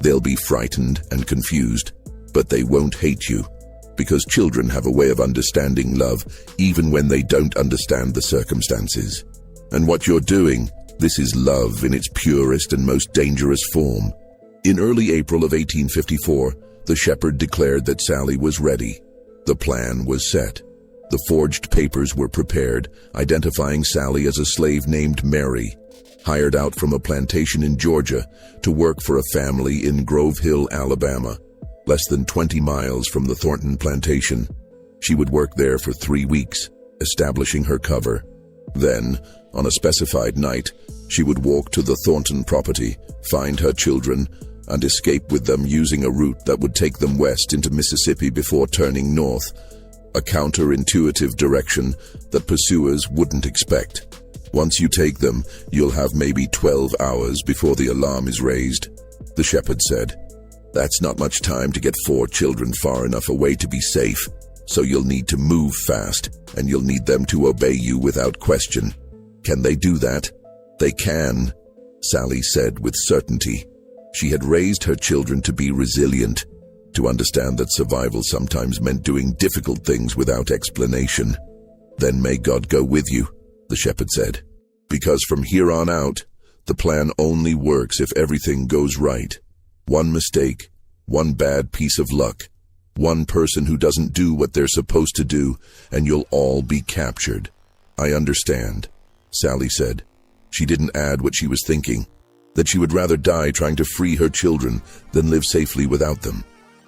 "They'll be frightened and confused, but they won't hate you, because children have a way of understanding love even when they don't understand the circumstances. And what you're doing, this is love in its purest and most dangerous form." In early April of 1854, the shepherd declared that Sallie was ready. The plan was set. The forged papers were prepared, identifying Sallie as a slave named Mary, hired out from a plantation in Georgia to work for a family in Grove Hill, Alabama, less than 20 miles from the Thornton Plantation. She would work there for 3 weeks, establishing her cover. Then, on a specified night, she would walk to the Thornton property, find her children, and escape with them using a route that would take them west into Mississippi before turning north, a counterintuitive direction that pursuers wouldn't expect. Once you take them, you'll have maybe 12 hours before the alarm is raised, the shepherd said. That's not much time to get 4 children far enough away to be safe, so you'll need to move fast, and you'll need them to obey you without question. Can they do that? They can, Sallie said with certainty. She had raised her children to be resilient, to understand that survival sometimes meant doing difficult things without explanation. Then may God go with you, the shepherd said, because from here on out, the plan only works if everything goes right. One mistake, one bad piece of luck, one person who doesn't do what they're supposed to do, and you'll all be captured. I understand, Sallie said. She didn't add what she was thinking, that she would rather die trying to free her children than live safely without them.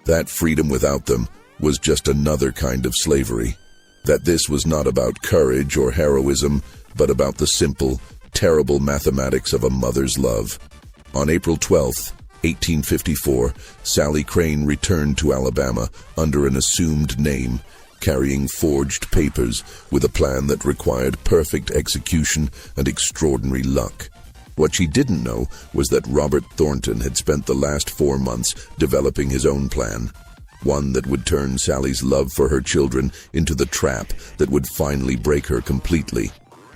That freedom without them was just another kind of slavery. That this was not about courage or heroism, but about the simple, terrible mathematics of a mother's love. On April 12th, 1854, Sallie Crane returned to Alabama under an assumed name, carrying forged papers with a plan that required perfect execution and extraordinary luck. What she didn't know was that Robert Thornton had spent the last 4 months developing his own plan, one that would turn Sallie's love for her children into the trap that would finally break her completely.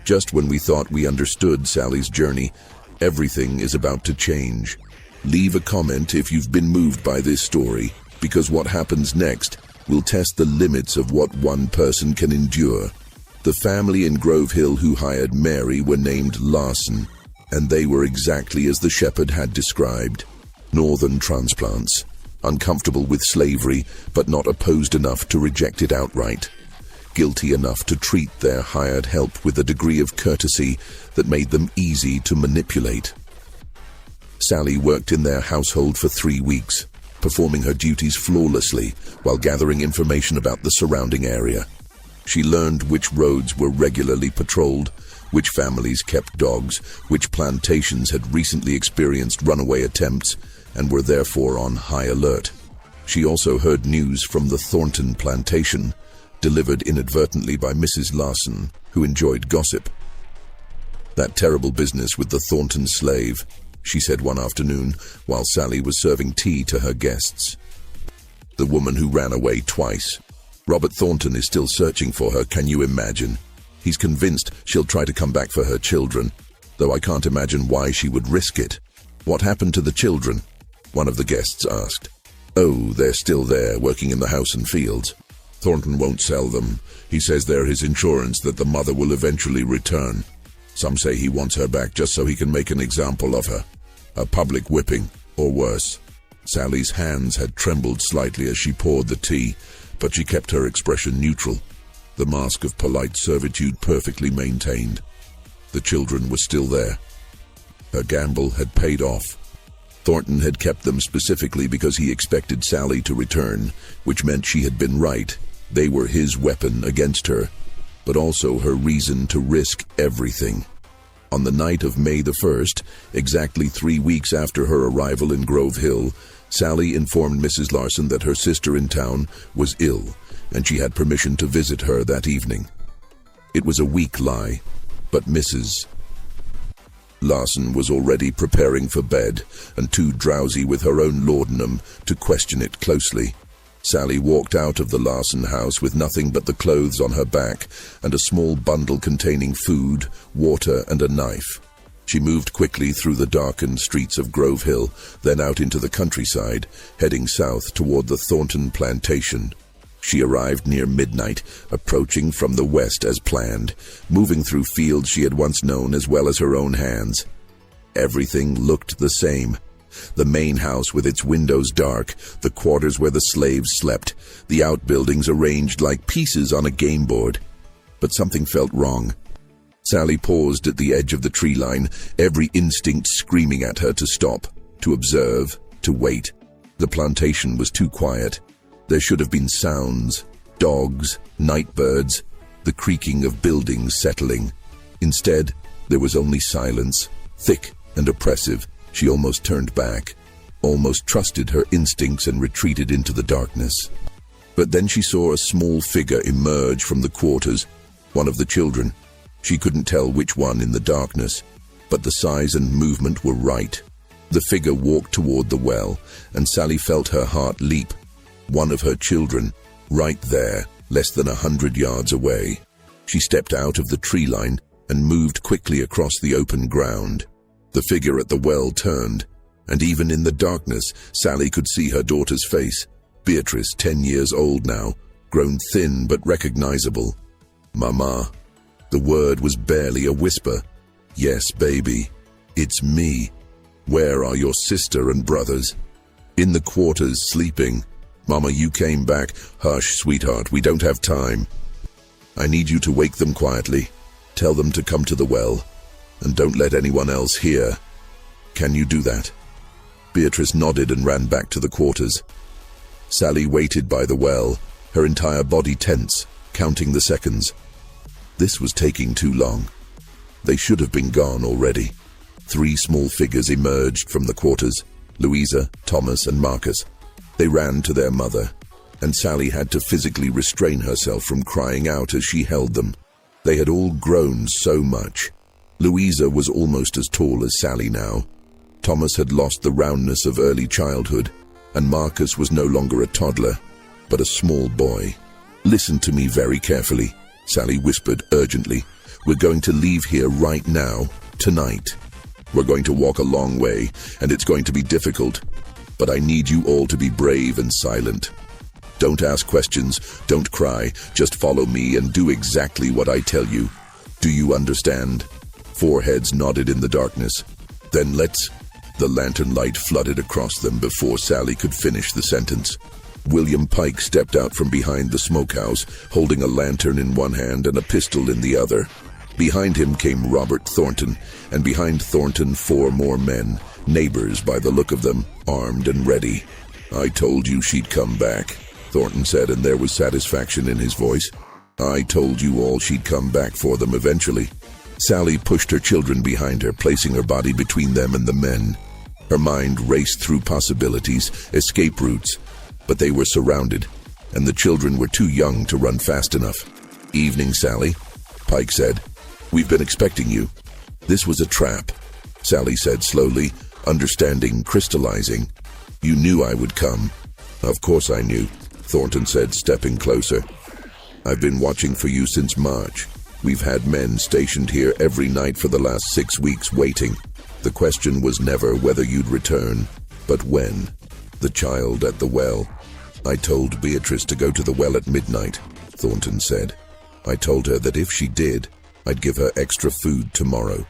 Just when we thought we understood Sallie's journey, everything is about to change. Leave a comment if you've been moved by this story, because what happens next will test the limits of what one person can endure. The family in Grove Hill who hired Mary were named Larson, and they were exactly as the shepherd had described. Northern transplants, uncomfortable with slavery, but not opposed enough to reject it outright. Guilty enough to treat their hired help with a degree of courtesy that made them easy to manipulate. Sallie worked in their household for 3 weeks, performing her duties flawlessly while gathering information about the surrounding area. She learned which roads were regularly patrolled, which families kept dogs, which plantations had recently experienced runaway attempts and were therefore on high alert. She also heard news from the Thornton Plantation, delivered inadvertently by Mrs. Larson, who enjoyed gossip. That terrible business with the Thornton slave, she said one afternoon while Sallie was serving tea to her guests. The woman who ran away twice. Robert Thornton is still searching for her, can you imagine? He's convinced she'll try to come back for her children, though I can't imagine why she would risk it. What happened to the children? One of the guests asked. Oh, they're still there, working in the house and fields. Thornton won't sell them. He says they're his insurance that the mother will eventually return. Some say he wants her back just so he can make an example of her. A public whipping, or worse. Sallie's hands had trembled slightly as she poured the tea, but she kept her expression neutral, the mask of polite servitude perfectly maintained. The children were still there. Her gamble had paid off. Thornton had kept them specifically because he expected Sallie to return, which meant she had been right. They were his weapon against her, but also her reason to risk everything. On the night of May the 1st, exactly 3 weeks after her arrival in Grove Hill, Sallie informed Mrs. Larson that her sister in town was ill, and she had permission to visit her that evening. It was a weak lie, but Mrs. Larson was already preparing for bed, and too drowsy with her own laudanum to question it closely. Sallie walked out of the Larson house with nothing but the clothes on her back and a small bundle containing food, water, and a knife. She moved quickly through the darkened streets of Grove Hill, then out into the countryside, heading south toward the Thornton Plantation. She arrived near midnight, approaching from the west as planned, moving through fields she had once known as well as her own hands. Everything looked the same. The main house with its windows dark, the quarters where the slaves slept, the outbuildings arranged like pieces on a game board. But something felt wrong. Sallie paused at the edge of the tree line, every instinct screaming at her to stop, to observe, to wait. The plantation was too quiet. There should have been sounds, dogs, night birds, the creaking of buildings settling. Instead, there was only silence, thick and oppressive. She almost turned back, almost trusted her instincts and retreated into the darkness. But then she saw a small figure emerge from the quarters, one of the children. She couldn't tell which one in the darkness, but the size and movement were right. The figure walked toward the well, and Sallie felt her heart leap. One of her children, right there, less than 100 yards away. She stepped out of the tree line and moved quickly across the open ground. The figure at the well turned, and even in the darkness, Sallie could see her daughter's face. Beatrice, 10 years old now, grown thin but recognizable. "Mama." The word was barely a whisper. "Yes, baby. It's me. Where are your sister and brothers?" "In the quarters, sleeping." "Mama, you came back." "Hush, sweetheart, we don't have time. I need you to wake them quietly. Tell them to come to the well, and don't let anyone else hear. Can you do that?" Beatrice nodded and ran back to the quarters. Sallie waited by the well, her entire body tense, counting the seconds. This was taking too long. They should have been gone already. 3 small figures emerged from the quarters, Louisa, Thomas, and Marcus. They ran to their mother, and Sallie had to physically restrain herself from crying out as she held them. They had all grown so much. Louisa was almost as tall as Sallie now. Thomas had lost the roundness of early childhood, and Marcus was no longer a toddler, but a small boy. "Listen to me very carefully," Sallie whispered urgently. "We're going to leave here right now, tonight. We're going to walk a long way, and it's going to be difficult, but I need you all to be brave and silent. Don't ask questions, don't cry, just follow me and do exactly what I tell you. Do you understand?" 4 heads nodded in the darkness. "Then let's—" The lantern light flooded across them before Sallie could finish the sentence. William Pike stepped out from behind the smokehouse, holding a lantern in one hand and a pistol in the other. Behind him came Robert Thornton, and behind Thornton 4 more men, neighbors by the look of them, armed and ready. "I told you she'd come back," Thornton said, and there was satisfaction in his voice. "I told you all she'd come back for them eventually." Sallie pushed her children behind her, placing her body between them and the men. Her mind raced through possibilities, escape routes, but they were surrounded, and the children were too young to run fast enough. "Evening, Sallie," Pike said. "We've been expecting you." "This was a trap," Sallie said slowly, understanding crystallizing. "You knew I would come." "Of course I knew," Thornton said, stepping closer. "I've been watching for you since March. We've had men stationed here every night for the last 6 weeks waiting. The question was never whether you'd return, but when." "The child at the well." "I told Beatrice to go to the well at midnight," Thornton said. "I told her that if she did, I'd give her extra food tomorrow.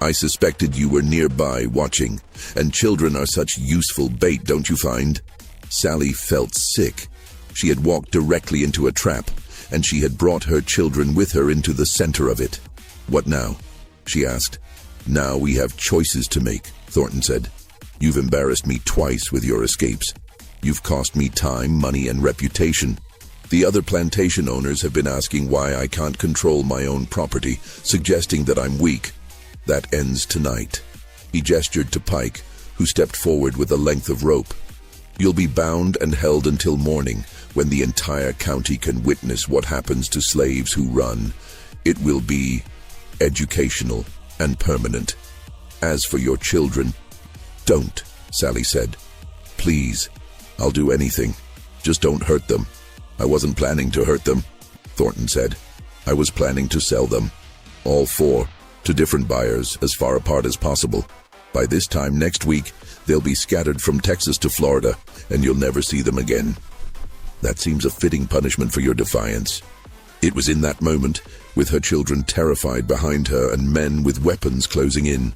I suspected you were nearby watching, and children are such useful bait, don't you find?" Sallie felt sick. She had walked directly into a trap, and she had brought her children with her into the center of it. "What now?" she asked. "Now we have choices to make," Thornton said. "You've embarrassed me twice with your escapes. You've cost me time, money, and reputation. The other plantation owners have been asking why I can't control my own property, suggesting that I'm weak. That ends tonight." He gestured to Pike, who stepped forward with a length of rope. "You'll be bound and held until morning, when the entire county can witness what happens to slaves who run. It will be educational and permanent. As for your children—" "Don't," Sallie said. "Please, I'll do anything. Just don't hurt them." "I wasn't planning to hurt them," Thornton said. "I was planning to sell them. All 4, to different buyers, as far apart as possible. By this time next week, they'll be scattered from Texas to Florida, and you'll never see them again. That seems a fitting punishment for your defiance." It was in that moment, with her children terrified behind her and men with weapons closing in,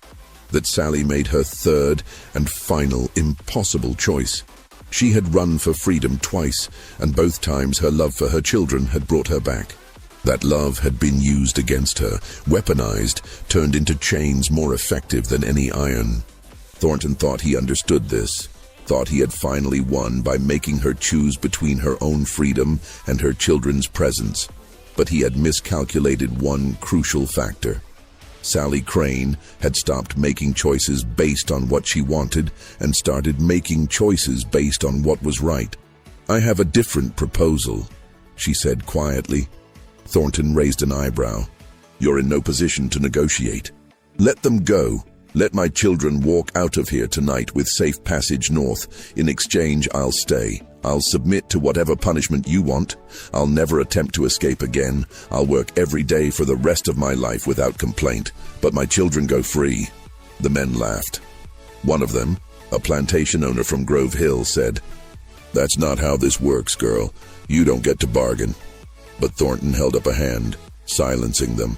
that Sallie made her third and final impossible choice. She had run for freedom twice, and both times her love for her children had brought her back. That love had been used against her, weaponized, turned into chains more effective than any iron. Thornton thought he understood this, thought he had finally won by making her choose between her own freedom and her children's presence. But he had miscalculated one crucial factor. Sallie Crane had stopped making choices based on what she wanted and started making choices based on what was right. "I have a different proposal," she said quietly. Thornton raised an eyebrow. "You're in no position to negotiate. Let them go. Let my children walk out of here tonight with safe passage north. In exchange, I'll stay. I'll submit to whatever punishment you want. I'll never attempt to escape again. I'll work every day for the rest of my life without complaint. But my children go free." The men laughed. One of them, a plantation owner from Grove Hill, said, "That's not how this works, girl. You don't get to bargain." But Thornton held up a hand, silencing them.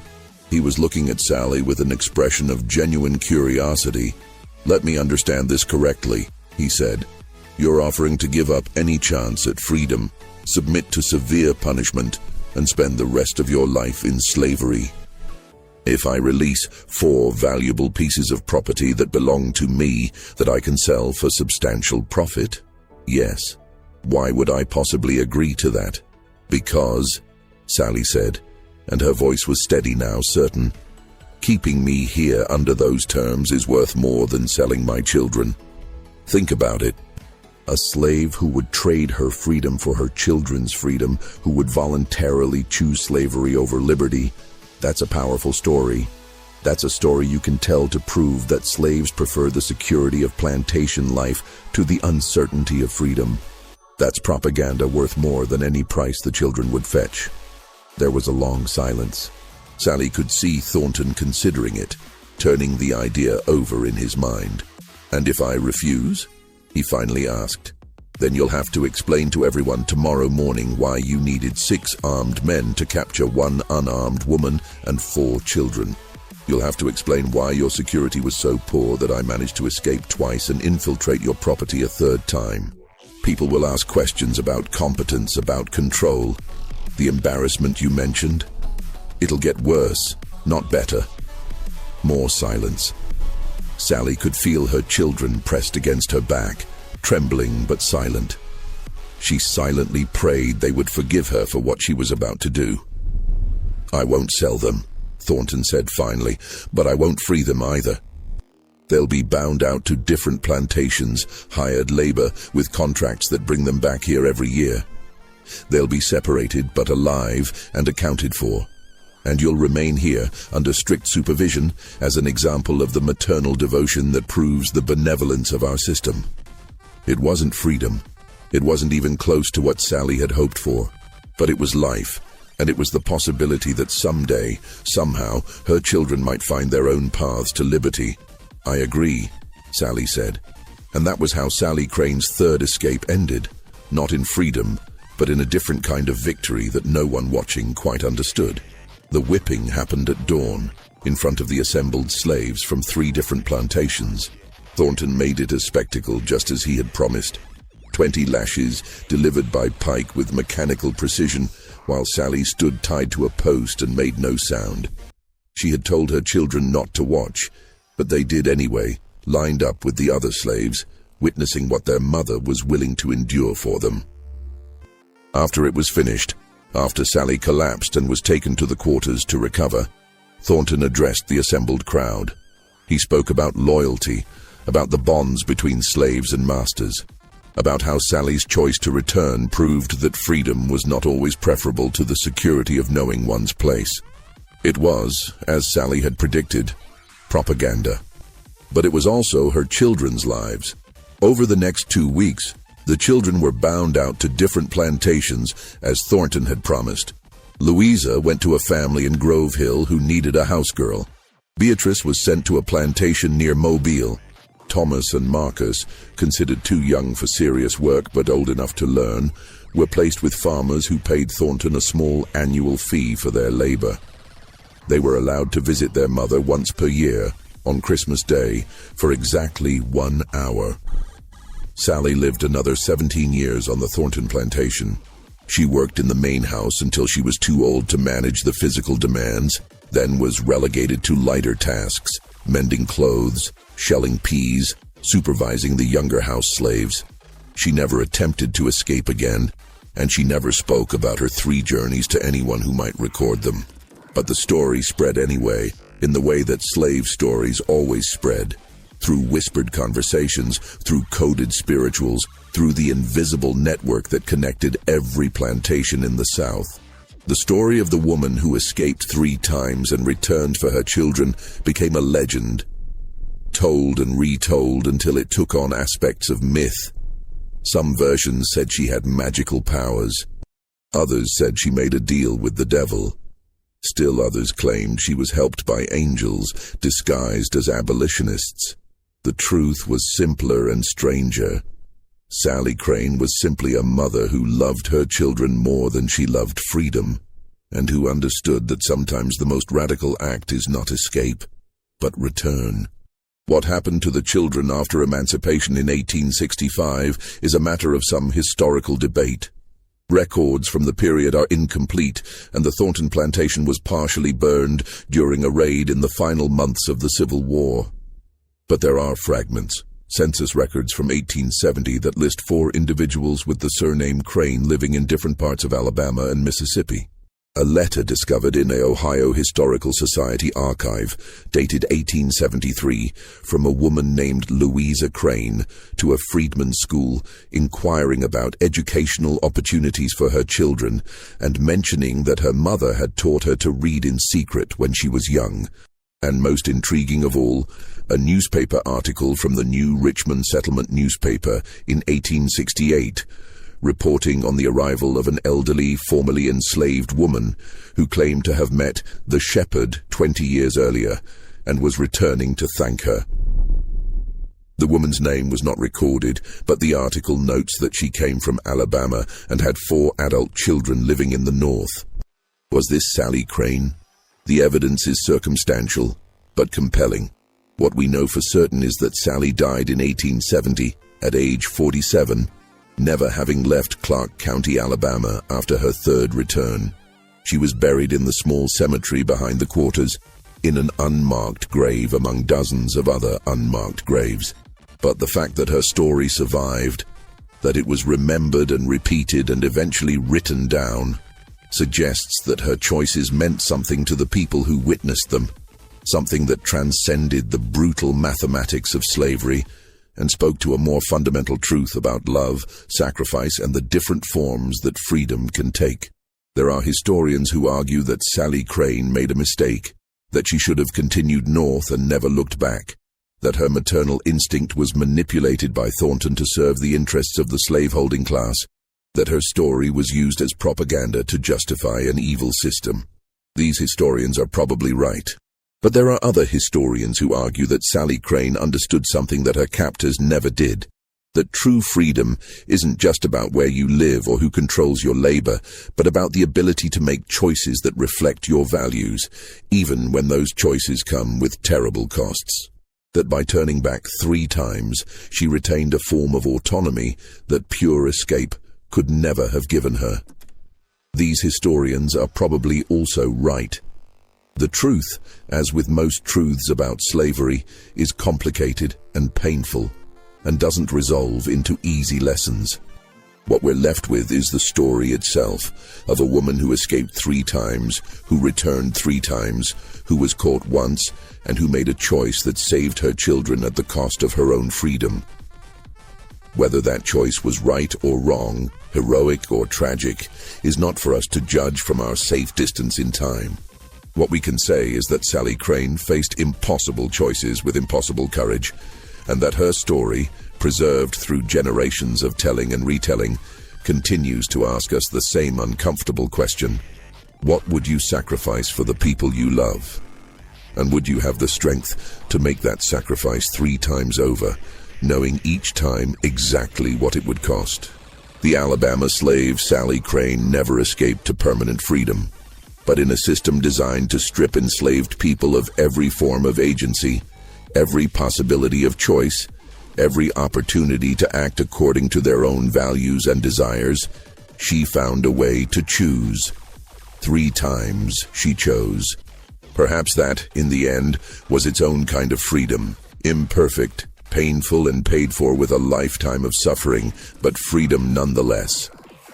He was looking at Sallie with an expression of genuine curiosity. "Let me understand this correctly," he said. "You're offering to give up any chance at freedom, submit to severe punishment, and spend the rest of your life in slavery. If I release 4 valuable pieces of property that belong to me that I can sell for substantial profit? Yes. Why would I possibly agree to that?" "Because," Sallie said, and her voice was steady now, certain, "keeping me here under those terms is worth more than selling my children. Think about it. A slave who would trade her freedom for her children's freedom, who would voluntarily choose slavery over liberty. That's a powerful story. That's a story you can tell to prove that slaves prefer the security of plantation life to the uncertainty of freedom. That's propaganda worth more than any price the children would fetch." There was a long silence. Sallie could see Thornton considering it, turning the idea over in his mind. "And if I refuse?" he finally asked. "Then you'll have to explain to everyone tomorrow morning why you needed 6 armed men to capture 1 unarmed woman and 4 children. You'll have to explain why your security was so poor that I managed to escape twice and infiltrate your property a 3rd time. People will ask questions about competence, about control. The embarrassment you mentioned? It'll get worse, not better." More silence. Sallie could feel her children pressed against her back, trembling but silent. She silently prayed they would forgive her for what she was about to do. "I won't sell them," Thornton said finally, "but I won't free them either. They'll be bound out to different plantations, hired labor, with contracts that bring them back here every year. They'll be separated but alive and accounted for. And you'll remain here under strict supervision as an example of the maternal devotion that proves the benevolence of our system." It wasn't freedom. It wasn't even close to what Sallie had hoped for. But it was life, and it was the possibility that someday, somehow, her children might find their own paths to liberty. "I agree," Sallie said. And that was how Sallie Crane's 3rd escape ended, not in freedom, but in a different kind of victory that no one watching quite understood. The whipping happened at dawn, in front of the assembled slaves from 3 different plantations. Thornton made it a spectacle just as he had promised. 20 lashes delivered by pike with mechanical precision, while Sallie stood tied to a post and made no sound. She had told her children not to watch, but they did anyway, lined up with the other slaves, witnessing what their mother was willing to endure for them. After it was finished, after Sallie collapsed and was taken to the quarters to recover, Thornton addressed the assembled crowd. He spoke about loyalty, about the bonds between slaves and masters, about how Sallie's choice to return proved that freedom was not always preferable to the security of knowing one's place. It was, as Sallie had predicted, propaganda. But it was also her children's lives. Over the next 2 weeks, the children were bound out to different plantations, as Thornton had promised. Louisa went to a family in Grove Hill who needed a house girl. Beatrice was sent to a plantation near Mobile. Thomas and Marcus, considered too young for serious work but old enough to learn, were placed with farmers who paid Thornton a small annual fee for their labor. They were allowed to visit their mother once per year, on Christmas Day, for exactly 1 hour. Sallie lived another 17 years on the Thornton Plantation. She worked in the main house until she was too old to manage the physical demands, then was relegated to lighter tasks, mending clothes, shelling peas, supervising the younger house slaves. She never attempted to escape again, and she never spoke about her 3 journeys to anyone who might record them. But the story spread anyway, in the way that slave stories always spread, through whispered conversations, through coded spirituals, through the invisible network that connected every plantation in the South. The story of the woman who escaped 3 times and returned for her children became a legend, told and retold until it took on aspects of myth. Some versions said she had magical powers. Others said she made a deal with the devil. Still others claimed she was helped by angels disguised as abolitionists. The truth was simpler and stranger. Sallie Crane was simply a mother who loved her children more than she loved freedom, and who understood that sometimes the most radical act is not escape, but return. What happened to the children after emancipation in 1865 is a matter of some historical debate. Records from the period are incomplete, and the Thornton Plantation was partially burned during a raid in the final months of the Civil War. But there are fragments, census records from 1870 that list 4 individuals with the surname Crane living in different parts of Alabama and Mississippi. A letter discovered in the Ohio Historical Society archive, dated 1873, from a woman named Louisa Crane to a freedmen's school, inquiring about educational opportunities for her children and mentioning that her mother had taught her to read in secret when she was young. And most intriguing of all, a newspaper article from the New Richmond Settlement newspaper in 1868, reporting on the arrival of an elderly, formerly enslaved woman who claimed to have met the shepherd 20 years earlier and was returning to thank her. The woman's name was not recorded, but the article notes that she came from Alabama and had 4 adult children living in the North. Was this Sallie Crane? The evidence is circumstantial, but compelling. What we know for certain is that Sallie died in 1870, at age 47, never having left Clark County, Alabama, after her 3rd return. She was buried in the small cemetery behind the quarters, in an unmarked grave among dozens of other unmarked graves. But the fact that her story survived, that it was remembered and repeated and eventually written down, suggests that her choices meant something to the people who witnessed them, something that transcended the brutal mathematics of slavery and spoke to a more fundamental truth about love, sacrifice, and the different forms that freedom can take. There are historians who argue that Sallie Crane made a mistake, that she should have continued north and never looked back, that her maternal instinct was manipulated by Thornton to serve the interests of the slaveholding class, that her story was used as propaganda to justify an evil system. These historians are probably right. But there are other historians who argue that Sallie Crane understood something that her captors never did, that true freedom isn't just about where you live or who controls your labor, but about the ability to make choices that reflect your values, even when those choices come with terrible costs. That by turning back 3 times, she retained a form of autonomy that pure escape could never have given her. These historians are probably also right. The truth, as with most truths about slavery, is complicated and painful, and doesn't resolve into easy lessons. What we're left with is the story itself, of a woman who escaped 3 times, who returned 3 times, who was caught once, and who made a choice that saved her children at the cost of her own freedom. Whether that choice was right or wrong, heroic or tragic, is not for us to judge from our safe distance in time. What we can say is that Sallie Crane faced impossible choices with impossible courage, and that her story, preserved through generations of telling and retelling, continues to ask us the same uncomfortable question: what would you sacrifice for the people you love? And would you have the strength to make that sacrifice 3 times over, knowing each time exactly what it would cost? The Alabama slave Sallie Crane never escaped to permanent freedom, but in a system designed to strip enslaved people of every form of agency, every possibility of choice, every opportunity to act according to their own values and desires, she found a way to choose. 3 times she chose. Perhaps that, in the end, was its own kind of freedom. Imperfect, painful, and paid for with a lifetime of suffering, but freedom nonetheless.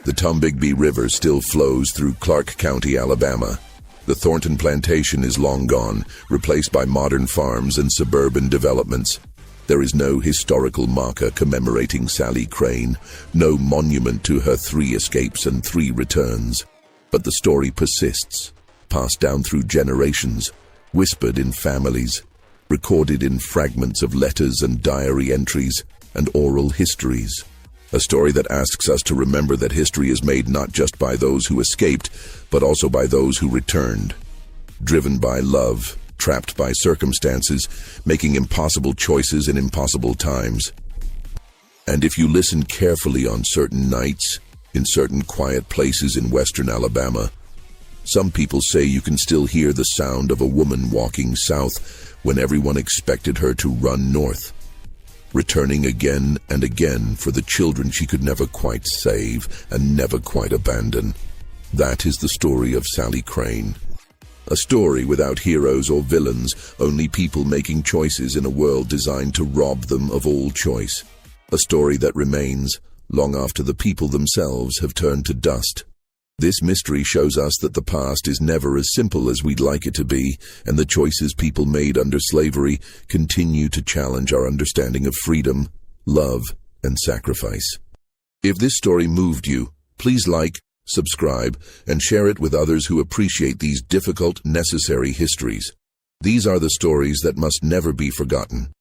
The Tombigbee River still flows through Clark County, Alabama. The Thornton Plantation is long gone, replaced by modern farms and suburban developments. There is no historical marker commemorating Sallie Crane, no monument to her 3 escapes and 3 returns. But the story persists, passed down through generations, whispered in families, recorded in fragments of letters and diary entries and oral histories. A story that asks us to remember that history is made not just by those who escaped, but also by those who returned. Driven by love, trapped by circumstances, making impossible choices in impossible times. And if you listen carefully on certain nights, in certain quiet places in western Alabama, some people say you can still hear the sound of a woman walking south when everyone expected her to run north, returning again and again for the children she could never quite save and never quite abandon. That is the story of Sallie Crane. A story without heroes or villains, only people making choices in a world designed to rob them of all choice. A story that remains long after the people themselves have turned to dust. This mystery shows us that the past is never as simple as we'd like it to be, and the choices people made under slavery continue to challenge our understanding of freedom, love, and sacrifice. If this story moved you, please like, subscribe, and share it with others who appreciate these difficult, necessary histories. These are the stories that must never be forgotten.